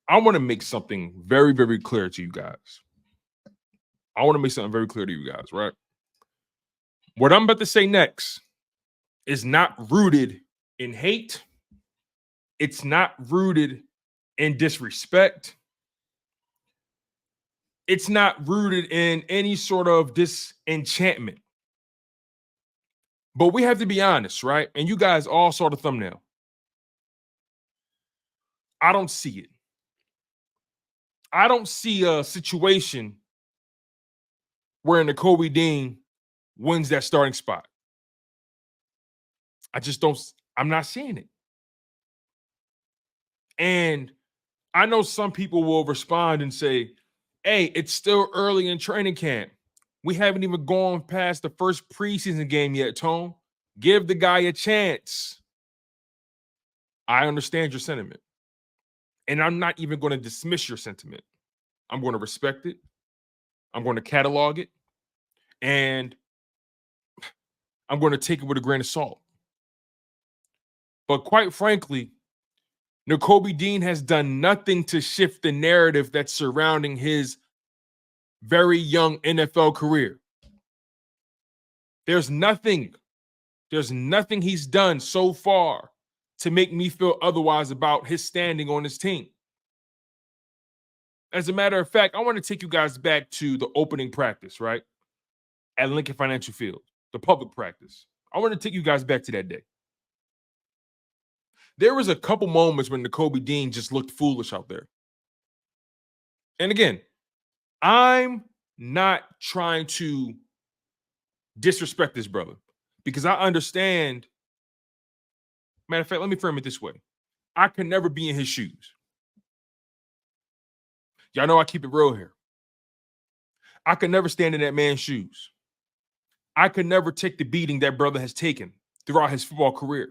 I want to make something very, very clear to you guys. I want to make something very clear to you guys, right? What I'm about to say next is not rooted in hate. It's not rooted in disrespect. It's not rooted in any sort of disenchantment. But we have to be honest, right? And you guys all saw the thumbnail. I don't see it. I don't see a situation where Nakobe Dean wins that starting spot. I just don't. I'm not seeing it. And I know some people will respond and say, hey, it's still early in training camp. We haven't even gone past the first preseason game yet, Tone. Give the guy a chance. I understand your sentiment. And I'm not even going to dismiss your sentiment. I'm going to respect it. I'm going to catalog it. And I'm going to take it with a grain of salt. But quite frankly, Nakobe Dean has done nothing to shift the narrative that's surrounding his very young NFL career. There's nothing he's done so far to make me feel otherwise about his standing on this team. As a matter of fact, I want to take you guys back to the opening practice, right? At Lincoln Financial Field, the public practice. I want to take you guys back to that day. There was a couple moments when Nakobe Dean just looked foolish out there. And again, I'm not trying to disrespect this brother because I understand. Matter of fact, let me frame it this way. I can never be in his shoes. Y'all know I keep it real here. I could never stand in that man's shoes. I could never take the beating that brother has taken throughout his football career.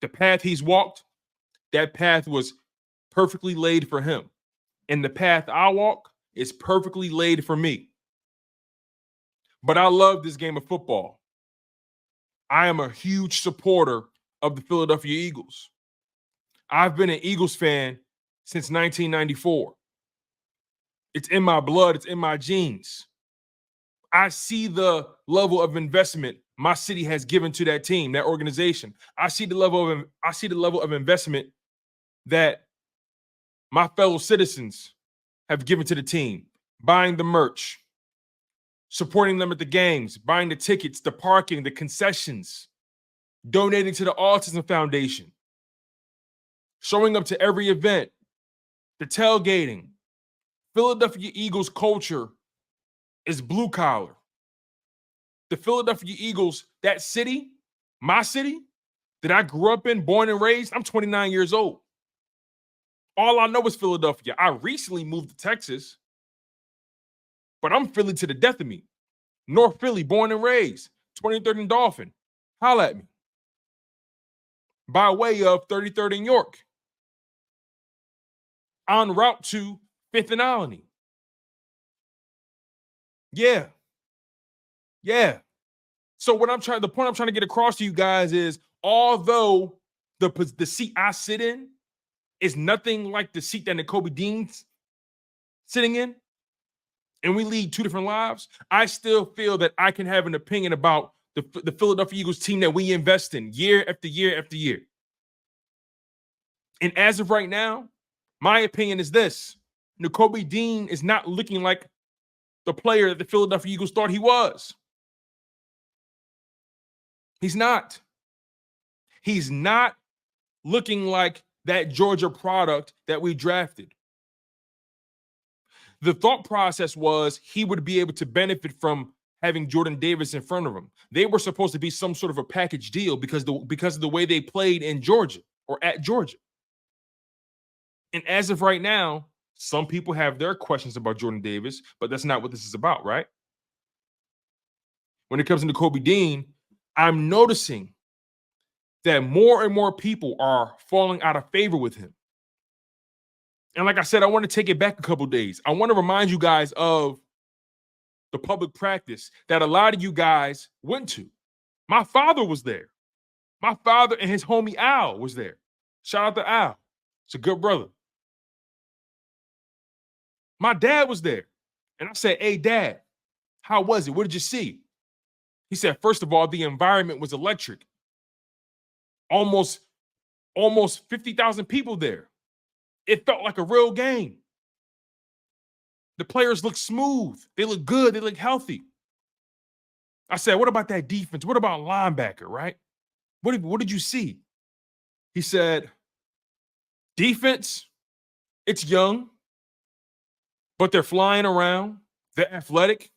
The path he's walked, that path was perfectly laid for him. And the path I walk is perfectly laid for me. But I love this game of football. I am a huge supporter of the Philadelphia Eagles. I've been an Eagles fan since 1994. It's in my blood. It's in my genes. I see the level of investment my city has given to that team, that organization. I see the level of investment that my fellow citizens have given to the team, buying the merch, supporting them at the games, buying the tickets, the parking, the concessions, donating to the Autism Foundation, showing up to every event, the tailgating. Philadelphia Eagles culture is blue collar. The Philadelphia Eagles, that city, my city, that I grew up in, born and raised, I'm 29 years old. All I know is Philadelphia. I recently moved to Texas, but I'm Philly to the death of me. North Philly, born and raised, 23rd and Dolphin. Holla at me. By way of 33rd and York. En route to 5th and Alany. Yeah. So the point I'm trying to get across to you guys is, although the seat I sit in is nothing like the seat that Nakobe Dean's sitting in, and we lead two different lives, I still feel that I can have an opinion about the Philadelphia Eagles team that we invest in year after year after year. And as of right now, my opinion is this: Nakobe Dean is not looking like the player that the Philadelphia Eagles thought he was. He's not. He's not looking like that Georgia product that we drafted. The thought process was he would be able to benefit from having Jordan Davis in front of him. They were supposed to be some sort of a package deal because of the way they played in Georgia or at Georgia. And as of right now, some people have their questions about Jordan Davis, but that's not what this is about, right? When it comes to Nakobe Dean, I'm noticing that more and more people are falling out of favor with him. And like I said, I want to take it back a couple days. I want to remind you guys of the public practice that a lot of you guys went to. My father was there. My father and his homie Al was there. Shout out to Al. It's a good brother. My dad was there. And I said, hey, Dad, how was it? What did you see? He said, first of all, the environment was electric. Almost 50,000 people there. It felt like a real game. The players look smooth. They look good. They look healthy. I said, what about that defense? What about linebacker, right? What did you see? He said, defense, it's young, but they're flying around. They're athletic.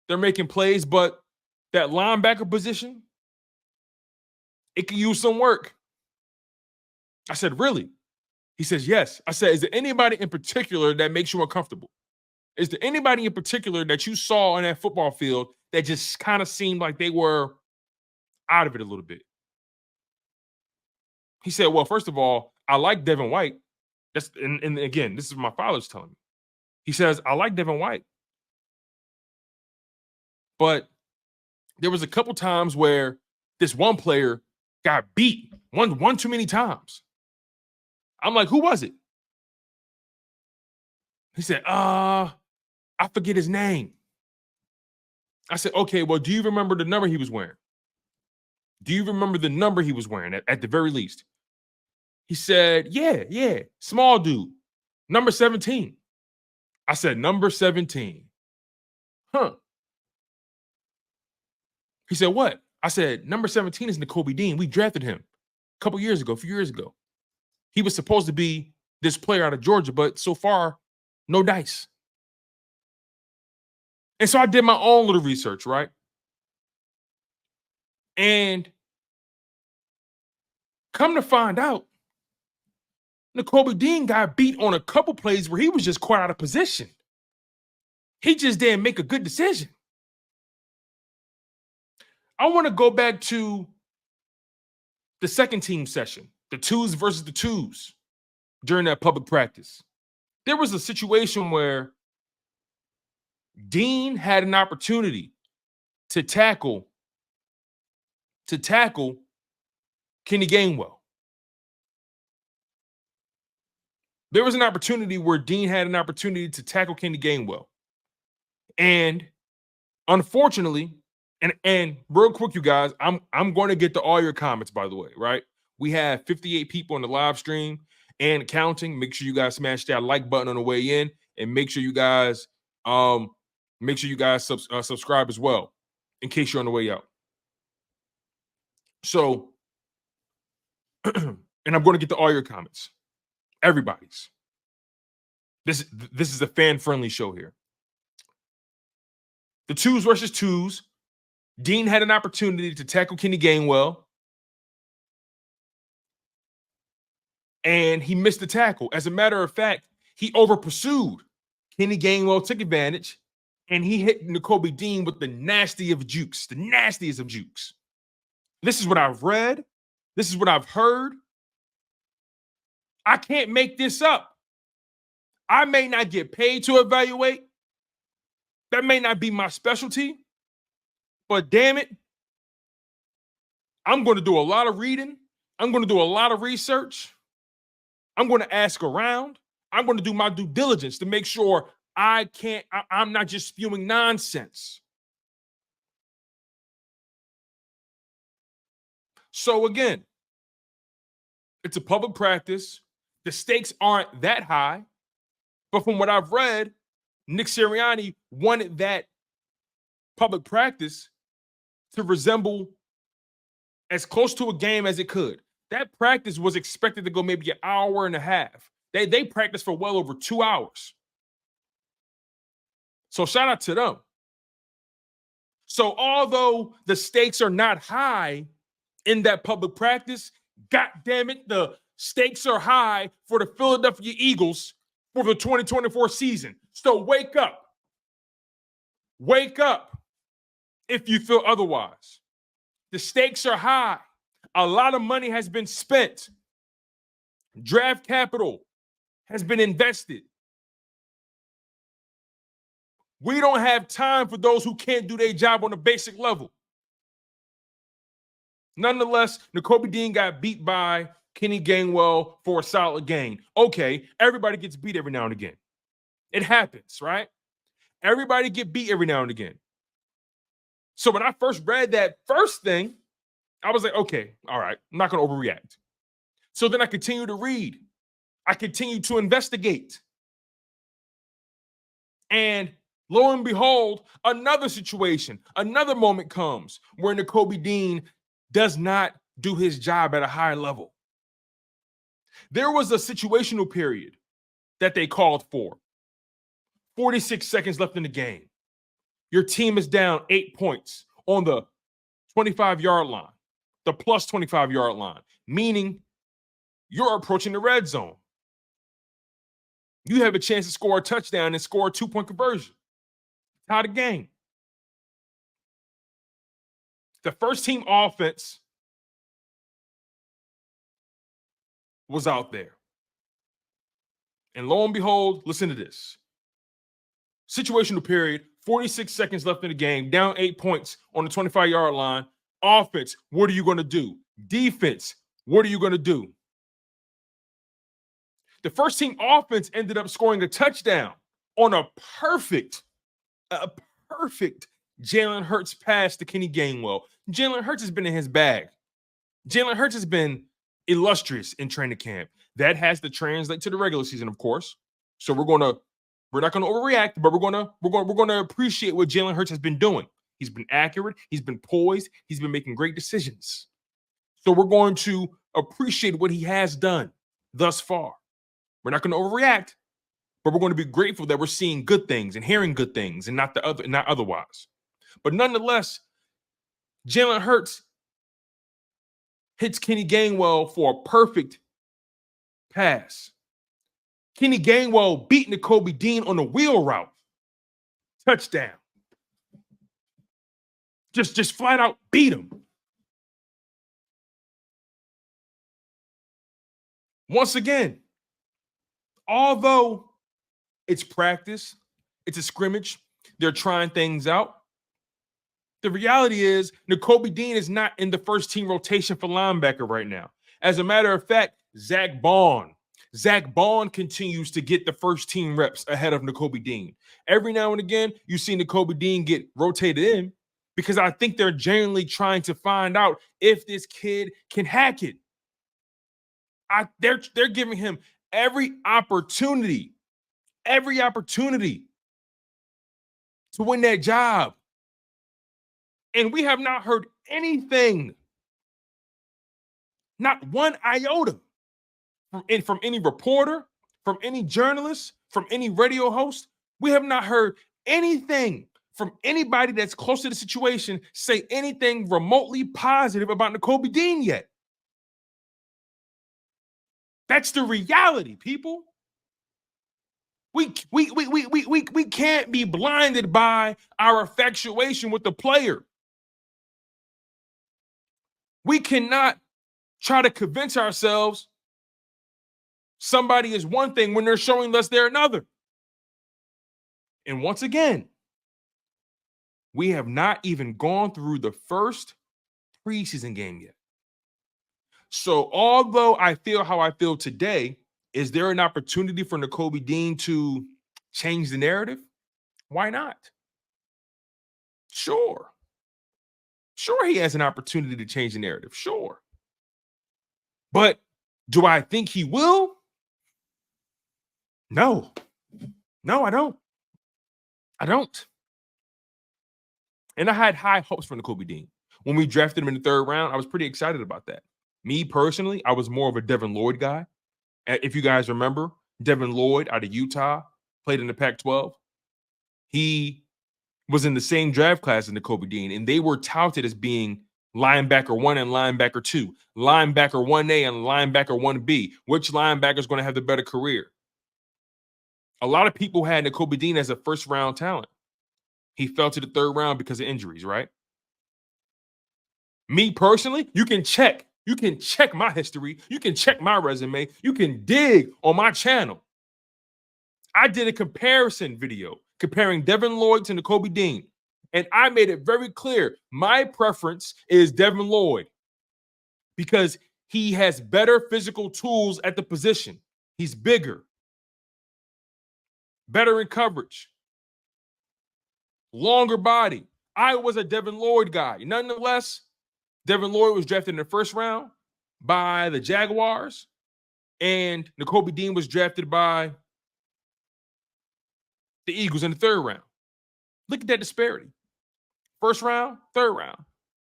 They're making plays, but that linebacker position, it can use some work. I said, really? He says, yes. I said, is there anybody in particular that makes you uncomfortable? Is there anybody in particular that you saw on that football field that just kind of seemed like they were out of it a little bit? He said, well, first of all, I like Devin White. And again, this is my father's telling me. He says, I like Devin White. But there was a couple times where this one player got beat one too many times. I'm like, who was it? He said, I forget his name. I said, okay, well, do you remember the number he was wearing? Do you remember the number he was wearing at the very least? He said, yeah, small dude, number 17. I said, number 17. Huh. He said, what? I said, number 17 is Nakobe Dean. We drafted him a few years ago. He was supposed to be this player out of Georgia, but so far, no dice. And so I did my own little research, right? And come to find out, Nakobe Dean got beat on a couple plays where he was just quite out of position. He just didn't make a good decision. I want to go back to the second team session, the twos versus the twos during that public practice. There was a situation where Dean had an opportunity to tackle Kenny Gainwell. There was an opportunity where Dean had an opportunity to tackle Kenny Gainwell. And unfortunately, and real quick, you guys, I'm going to get to all your comments, by the way, right? We have 58 people in the live stream and counting. Make sure you guys smash that like button on the way in, and make sure you guys subscribe as well in case you're on the way out. So, and I'm going to get to all your comments, everybody's. This is a fan-friendly show here. The twos versus twos. Dean had an opportunity to tackle Kenny Gainwell, and he missed the tackle. As a matter of fact, he over-pursued. Kenny Gainwell took advantage, and he hit Nakobe Dean with the nastiest of jukes. This is what I've read. This is what I've heard. I can't make this up. I may not get paid to evaluate. That may not be my specialty. But damn it, I'm going to do a lot of reading. I'm going to do a lot of research. I'm going to ask around. I'm going to do my due diligence to make sure I'm not just spewing nonsense. So again, it's a public practice. The stakes aren't that high. But from what I've read, Nick Sirianni wanted that public practice to resemble as close to a game as it could. That practice was expected to go maybe an hour and a half. They practiced for well over 2 hours. So shout out to them. So although the stakes are not high in that public practice, God damn it, the stakes are high for the Philadelphia Eagles for the 2024 season. So wake up. Wake up if you feel otherwise. The stakes are high. A lot of money has been spent. Draft capital has been invested. We don't have time for those who can't do their job on a basic level. Nonetheless, Nakobe Dean got beat by Kenny Gainwell for a solid game. Okay, everybody gets beat every now and again. It happens, right? Everybody get beat every now and again. So when I first read that first thing, I was like, okay, all right, I'm not going to overreact. So then I continue to read. I continue to investigate. And lo and behold, another situation, another moment comes where Nakobe Dean does not do his job at a high level. There was a situational period that they called for. 46 seconds left in the game. Your team is down 8 points on the 25-yard line, the plus 25-yard line, meaning you're approaching the red zone. You have a chance to score a touchdown and score a 2-point conversion. Tie the game. The first team offense was out there. And lo and behold, listen to this. Situational period, 46 seconds left in the game, down 8 points on the 25-yard line. Offense, what are you going to do? Defense, what are you going to do? The first team offense ended up scoring a touchdown on a perfect Jalen Hurts pass to Kenny Gainwell. Jalen Hurts has been in his bag. Jalen Hurts has been illustrious in training camp. That has to translate to the regular season, of course. So we're not going to overreact, but we're going to appreciate what Jalen Hurts has been doing. He's been accurate. He's been poised. He's been making great decisions. So we're going to appreciate what he has done thus far. We're not going to overreact, but we're going to be grateful that we're seeing good things and hearing good things and not otherwise. But nonetheless, Jalen Hurts hits Kenny Gainwell for a perfect pass. Kenny Gainwell beat Nakobe Dean on a wheel route. Touchdown. Just flat out beat him. Once again, although it's practice, it's a scrimmage, they're trying things out. The reality is Nakobe Dean is not in the first team rotation for linebacker right now. As a matter of fact, Zack Baun continues to get the first team reps ahead of Nakobe Dean. Every now and again, you see Nakobe Dean get rotated in because I think they're genuinely trying to find out if this kid can hack it. They're giving him every opportunity to win that job. And we have not heard anything, not one iota, from any reporter, from any journalist, from any radio host. We have not heard anything from anybody that's close to the situation say anything remotely positive about Nakobe Dean yet. That's the reality, people. We can't be blinded by our infatuation with the player. We cannot try to convince ourselves somebody is one thing when they're showing us they're another. And once again, we have not even gone through the first preseason game yet. So although I feel how I feel today, is there an opportunity for Nakobe Dean to change the narrative? Why not? Sure, he has an opportunity to change the narrative. Sure. But do I think he will? No, I don't. And I had high hopes for Nakobe Dean. When we drafted him in the third round, I was pretty excited about that. Me personally, I was more of a Devin Lloyd guy. If you guys remember, Devin Lloyd out of Utah played in the Pac-12. He was in the same draft class as Nakobe Dean, and they were touted as being linebacker 1 and linebacker 2, linebacker 1A and linebacker 1B. Which linebacker is going to have the better career? A lot of people had Nakobe Dean as a first-round talent. He fell to the third round because of injuries, right? Me personally, you can check my history. You can check my resume. You can dig on my channel. I did a comparison video comparing Devin Lloyd to Nakobe Dean. And I made it very clear. My preference is Devin Lloyd because he has better physical tools at the position. He's bigger. better in coverage, longer body. I was a Devin Lloyd guy. Nonetheless, Devin Lloyd was drafted in the first round by the Jaguars, and Nakobe Dean was drafted by the Eagles in the third round. Look at that disparity. First round, third round.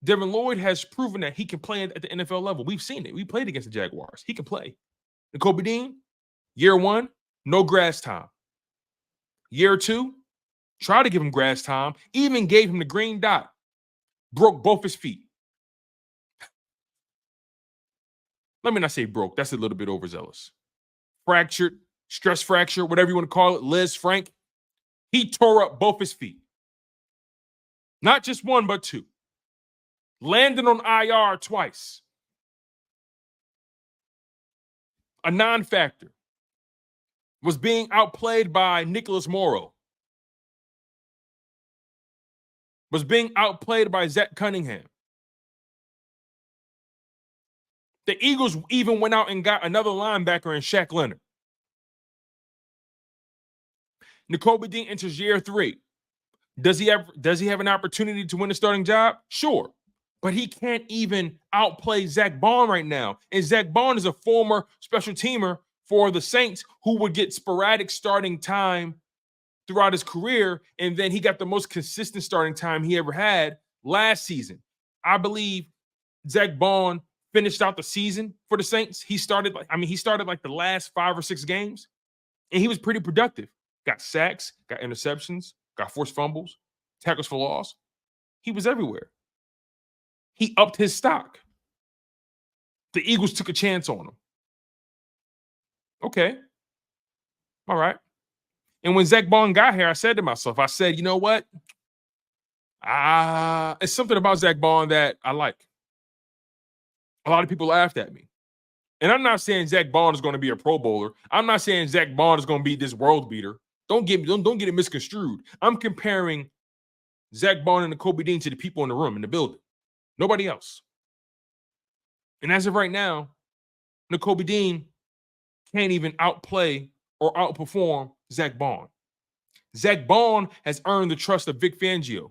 Devin Lloyd has proven that he can play at the NFL level. We've seen it. We played against the Jaguars. He can play. Nakobe Dean, year one, no grass time. Year two, tried to give him grass time, even gave him the green dot, broke both his feet. Let me not say broke. That's a little bit overzealous. Fractured, stress fracture, whatever you want to call it, Liz Frank. He tore up both his feet. Not just one, but two. Landed on IR twice. A non-factor. Was being outplayed by Nicholas Morrow. Was being outplayed by Zach Cunningham. The Eagles even went out and got another linebacker in Shaq Leonard. Nakobe Dean enters year three. Does he have an opportunity to win a starting job? Sure. But he can't even outplay Zack Baun right now. And Zack Baun is a former special teamer for the Saints who would get sporadic starting time throughout his career. And then he got the most consistent starting time he ever had last season. I believe Zack Baun finished out the season for the Saints. He started like the last 5 or 6 games, and he was pretty productive. Got sacks, got interceptions, got forced fumbles, tackles for loss. He was everywhere. He upped his stock. The Eagles took a chance on him. Okay. All right. And when Zack Baun got here, I said to myself, you know what? It's something about Zack Baun that I like. A lot of people laughed at me. And I'm not saying Zack Baun is going to be a Pro Bowler. I'm not saying Zack Baun is going to be this world beater. Don't get it misconstrued. I'm comparing Zack Baun and Nakobe Dean to the people in the room, in the building. Nobody else. And as of right now, Nakobe Dean can't even outplay or outperform Zack Baun. Zack Baun has earned the trust of Vic Fangio.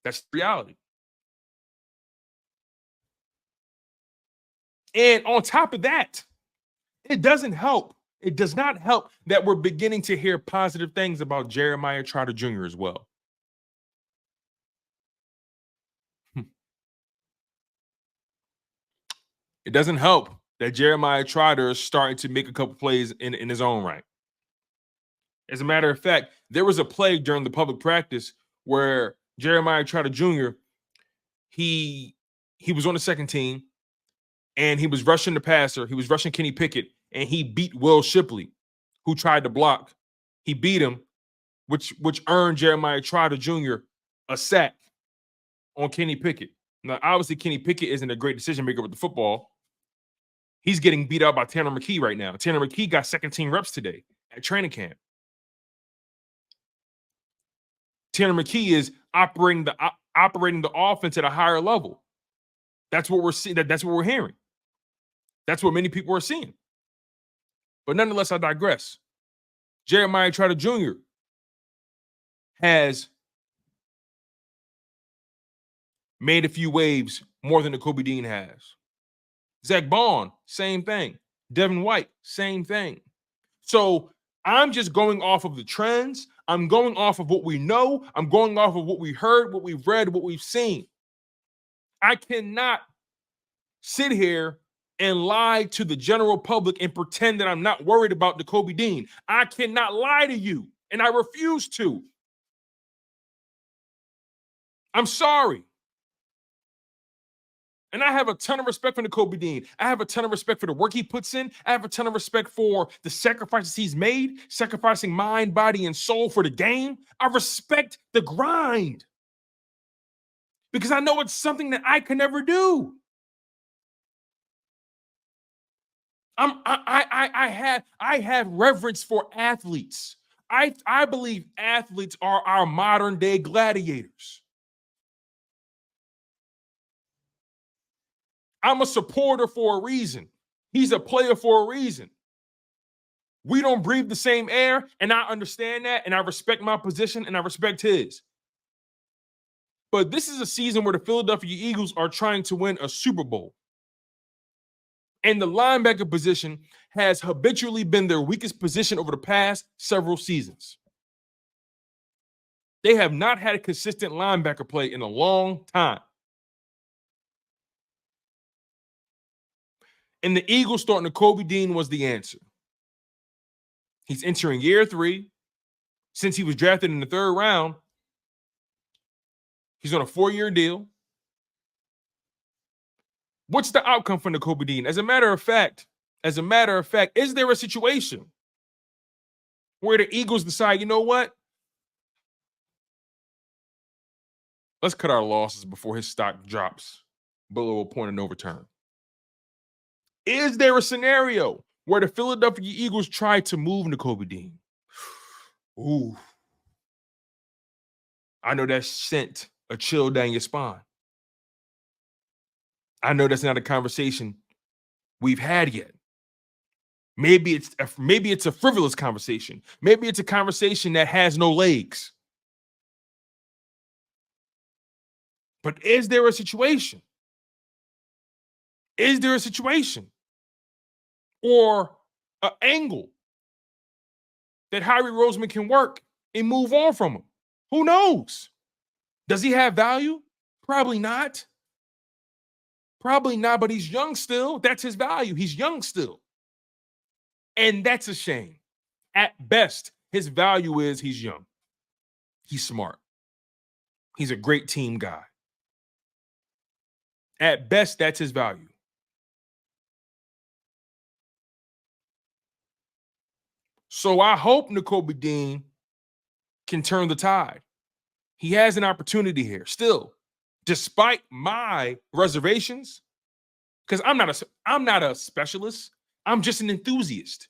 That's the reality. And on top of that, it doesn't help. It does not help that we're beginning to hear positive things about Jeremiah Trotter Jr. as well. It doesn't help that Jeremiah Trotter is starting to make a couple plays in his own right. As a matter of fact, there was a play during the public practice where Jeremiah Trotter Jr., he was on the second team, and he was rushing the passer. He was rushing Kenny Pickett, and he beat Will Shipley, who tried to block. He beat him, which earned Jeremiah Trotter Jr. a sack on Kenny Pickett. Now, obviously, Kenny Pickett isn't a great decision maker with the football. He's getting beat out by Tanner McKee right now. Tanner McKee got second-team reps today at training camp. Tanner McKee is operating the offense at a higher level. That's what we're seeing. That's what we're hearing. That's what many people are seeing. But nonetheless, I digress. Jeremiah Trotter Jr. has made a few waves more than Nakobe Dean has. Zack Baun, same thing. Devin White, same thing. So I'm just going off of the trends. I'm going off of what we know. I'm going off of what we heard, what we've read, what we've seen. I cannot sit here and lie to the general public and pretend that I'm not worried about Nakobe Dean. I cannot lie to you, and I refuse to. I'm sorry. And I have a ton of respect for Nakobe Dean. I have a ton of respect for the work he puts in. I have a ton of respect for the sacrifices he's made, sacrificing mind, body, and soul for the game. I respect the grind because I know it's something that I can never do. I have reverence for athletes. I believe athletes are our modern day gladiators. I'm a supporter for a reason. He's a player for a reason. We don't breathe the same air, and I understand that, and I respect my position, and I respect his. But this is a season where the Philadelphia Eagles are trying to win a Super Bowl. And the linebacker position has habitually been their weakest position over the past several seasons. They have not had a consistent linebacker play in a long time. And the Eagles thought Nakobe Dean was the answer. He's entering year 3. Since he was drafted in the 3rd round, he's on a 4-year deal. What's the outcome for Nakobe Dean? As a matter of fact, is there a situation where the Eagles decide, you know what? Let's cut our losses before his stock drops below a point of no return. Is there a scenario where the Philadelphia Eagles try to move Nakobe Dean? Ooh. I know that sent a chill down your spine. I know that's not a conversation we've had yet. Maybe it's a frivolous conversation. Maybe it's a conversation that has no legs. But is there a situation? Is there a situation or an angle that Harry Roseman can work and move on from him? Who knows? Does he have value? Probably not. Probably not, but he's young still. That's his value. He's young still. And that's a shame. At best, his value is he's young. He's smart. He's a great team guy. At best, that's his value. So I hope Nakobe Dean can turn the tide. He has an opportunity here still, despite my reservations, because I'm not a specialist. I'm just an enthusiast.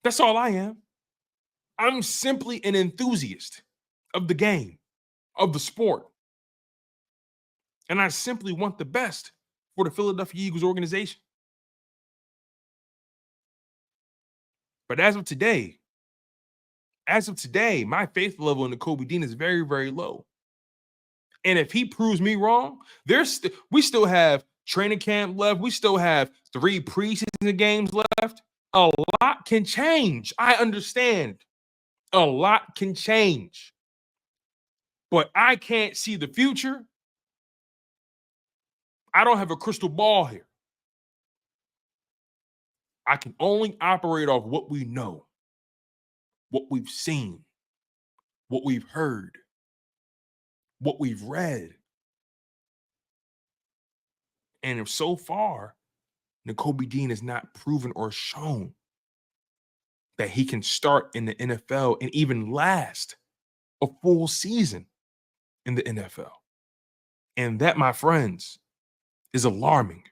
That's all I am. I'm simply an enthusiast of the game, of the sport. And I simply want the best for the Philadelphia Eagles organization. But as of today, my faith level in Nakobe Dean is very, very low. And if he proves me wrong, we still have training camp left. We still have 3 preseason games left. A lot can change. I understand. A lot can change. But I can't see the future. I don't have a crystal ball here. I can only operate off what we know, what we've seen, what we've heard, what we've read. And if so far, Nakobe Dean has not proven or shown that he can start in the NFL and even last a full season in the NFL. And that, my friends, is alarming.